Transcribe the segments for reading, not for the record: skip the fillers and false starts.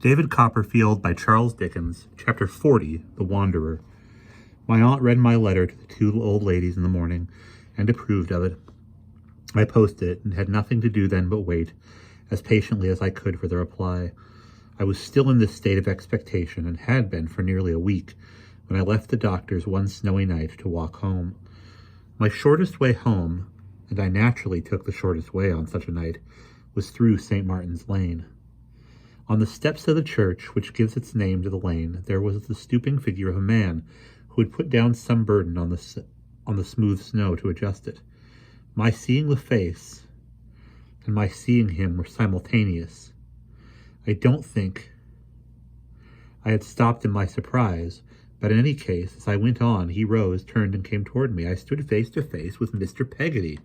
David Copperfield by Charles Dickens, Chapter 40, The Wanderer. My aunt read my letter to the two old ladies in the morning, and approved of it. I posted it, and had nothing to do then but wait, as patiently as I could for the reply. I was still in this state of expectation, and had been for nearly a week, when I left the doctor's one snowy night to walk home. My shortest way home, and I naturally took the shortest way on such a night, was through St. Martin's Lane. On the steps of the church, which gives its name to the lane, there was the stooping figure of a man who had put down some burden on the smooth snow to adjust it. My seeing the face and my seeing him were simultaneous. I don't think I had stopped in my surprise, but in any case, as I went on, he rose, turned, and came toward me. I stood face to face with Mr. Peggotty.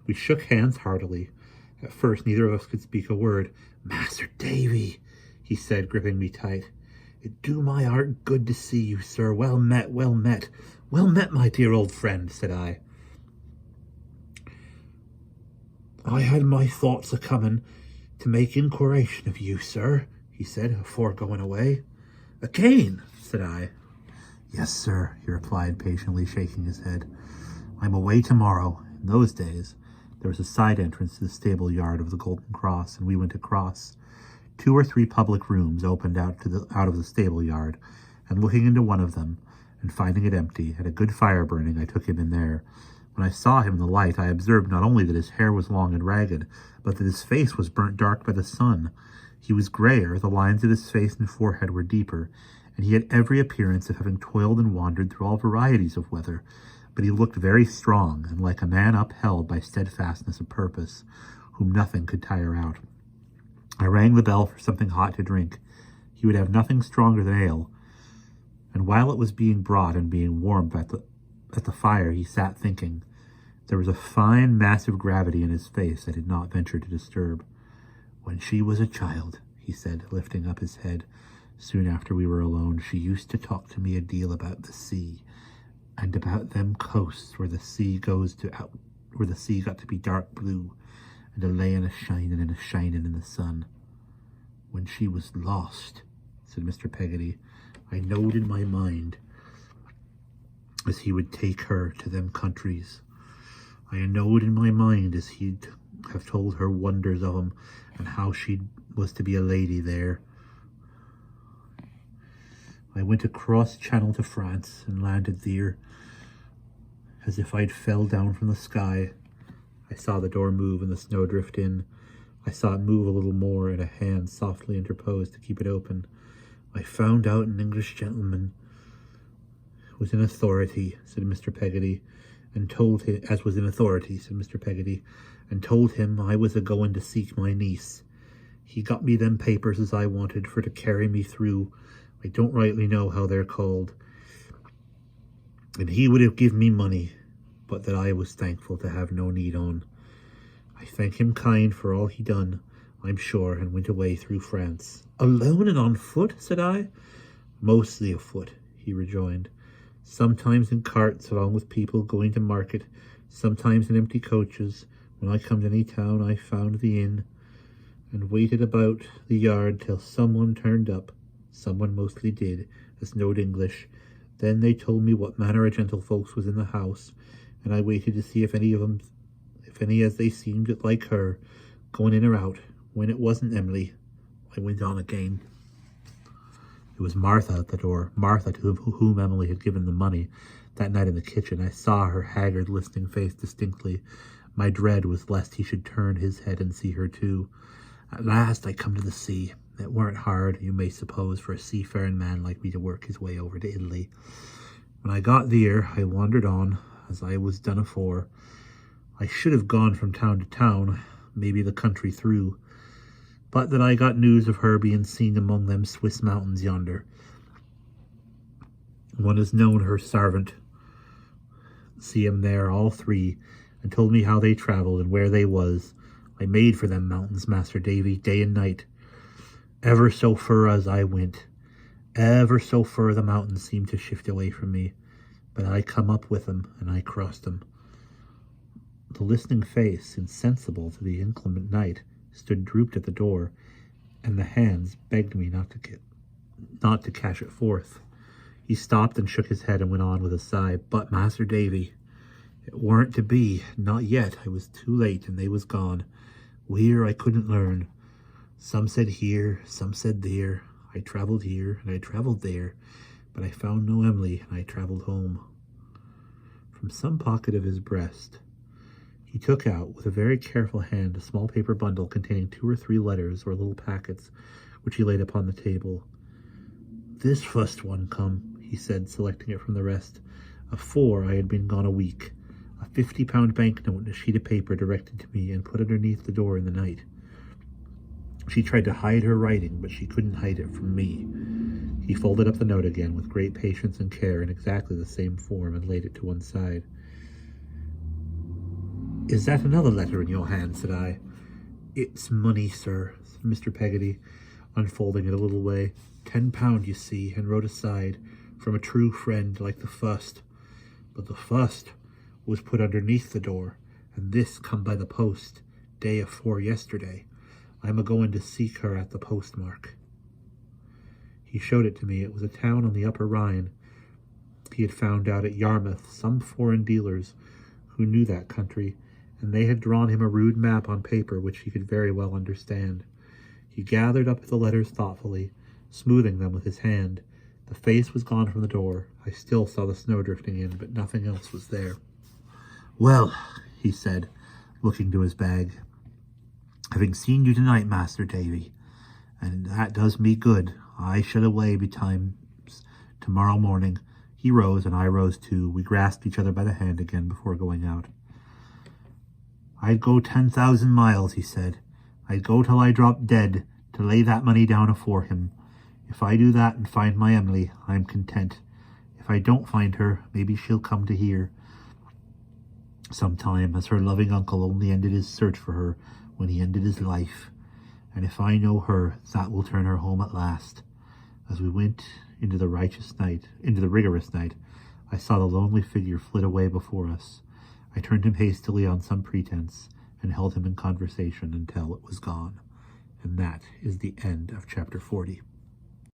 We shook hands heartily. At first, neither of us could speak a word. "Master Davy," he said, gripping me tight. "It do my heart good to see you, sir. Well met, well met. Well met, my dear old friend," said I. "I had my thoughts a-coming to make inquiration of you, sir," he said, afore going away. "Again?" said I. "Yes, sir," he replied, patiently shaking his head. "I'm away tomorrow." In those days, there was a side entrance to the stable yard of the Golden Cross, and we went across. 2 or 3 public rooms opened out of the stable yard, and looking into one of them, and finding it empty, and a good fire burning, I took him in there. When I saw him in the light, I observed not only that his hair was long and ragged, but that his face was burnt dark by the sun. He was grayer, the lines of his face and forehead were deeper, and he had every appearance of having toiled and wandered through all varieties of weather. But he looked very strong, and like a man upheld by steadfastness of purpose, whom nothing could tire out. I rang the bell for something hot to drink. He would have nothing stronger than ale, and while it was being brought and being warmed at the fire, he sat thinking. There was a fine, massive gravity in his face I did not venture to disturb. "When she was a child," he said, lifting up his head, soon after we were alone, "she used to talk to me a deal about the sea, and about them coasts where the sea got to be dark blue, and a layin' a-shining and a-shining in the sun. When she was lost," said Mr. Peggotty, "I knowed in my mind as he would take her to them countries. I knowed in my mind as he'd have told her wonders of 'em, and how she was to be a lady there. I went across channel to France, and landed there as if I'd fell down from the sky. I saw the door move and the snow drift in. I saw it move a little more, and a hand softly interposed to keep it open. I found out an English gentleman was in authority," said Mr. Peggotty, "and told him, and told him I was a-going to seek my niece. He got me them papers as I wanted for to carry me through. I don't rightly know how they're called. And he would have give me money, but that I was thankful to have no need on. I thank him kind for all he done, I'm sure, and went away through France." "Alone and on foot?" said I. "Mostly afoot," he rejoined. "Sometimes in carts along with people going to market, sometimes in empty coaches. When I come to any town, I found the inn, and waited about the yard till someone turned up. Someone mostly did, as knowed English. Then they told me what manner of gentlefolks was in the house, and I waited to see if any as they seemed like her, going in or out. When it wasn't Emily, I went on again." It was Martha at the door, Martha to whom Emily had given the money that night in the kitchen. I saw her haggard, listening face distinctly. My dread was lest he should turn his head and see her too. At last I come to the sea. It weren't hard, you may suppose, for a seafaring man like me to work his way over to Italy. When I got there, I wandered on, as I was done afore. I should have gone from town to town, maybe the country through, but that I got news of her being seen among them Swiss mountains yonder. One has known her sarvant see 'em there, all 3, and told me how they travelled and where they was. I made for them mountains, Master Davy, day and night. Ever so fur as I went, ever so fur the mountains seemed to shift away from me, but I come up with 'em, and I crossed 'em." The listening face, insensible to the inclement night, stood drooped at the door, and the hands begged me not to cash it forth. He stopped and shook his head and went on with a sigh. But, Master Davy, it weren't to be, not yet. I was too late, and they was gone. Where I couldn't learn. Some said here, some said there. I travelled here, and I travelled there, but I found no Emily, and I travelled home. From some pocket of his breast, he took out, with a very careful hand, a small paper bundle containing 2 or 3 letters or little packets, which he laid upon the table. This first one come, he said, selecting it from the rest. Afore I had been gone a week. A 50-pound banknote and a sheet of paper directed to me and put underneath the door in the night. She tried to hide her writing, but she couldn't hide it from me. He folded up the note again with great patience and care in exactly the same form and laid it to one side. Is that another letter in your hand? Said I. It's money, sir, said Mr. Peggotty, unfolding it a little way. £10, you see, and wrote aside, from a true friend like the first. But the first was put underneath the door, and this come by the post, day afore yesterday. I'm a-going to seek her at the postmark. He showed it to me. It was a town on the Upper Rhine. He had found out at Yarmouth some foreign dealers who knew that country, and they had drawn him a rude map on paper which he could very well understand. He gathered up the letters thoughtfully, smoothing them with his hand. The face was gone from the door. I still saw the snow drifting in, but nothing else was there. Well, he said, looking to his bag, having seen you tonight, Master Davy, and that does me good. I shall away betimes tomorrow morning. He rose, and I rose too. We grasped each other by the hand again before going out. I'd go 10,000 miles, he said. I'd go till I dropped dead to lay that money down afore him. If I do that and find my Emily, I'm content. If I don't find her, maybe she'll come to here sometime, as her loving uncle only ended his search for her when he ended his life. And if I know her, that will turn her home at last. As we went into the rigorous night, I saw the lonely figure flit away before us. I turned him hastily on some pretense, and held him in conversation until it was gone. And that is the end of chapter 40.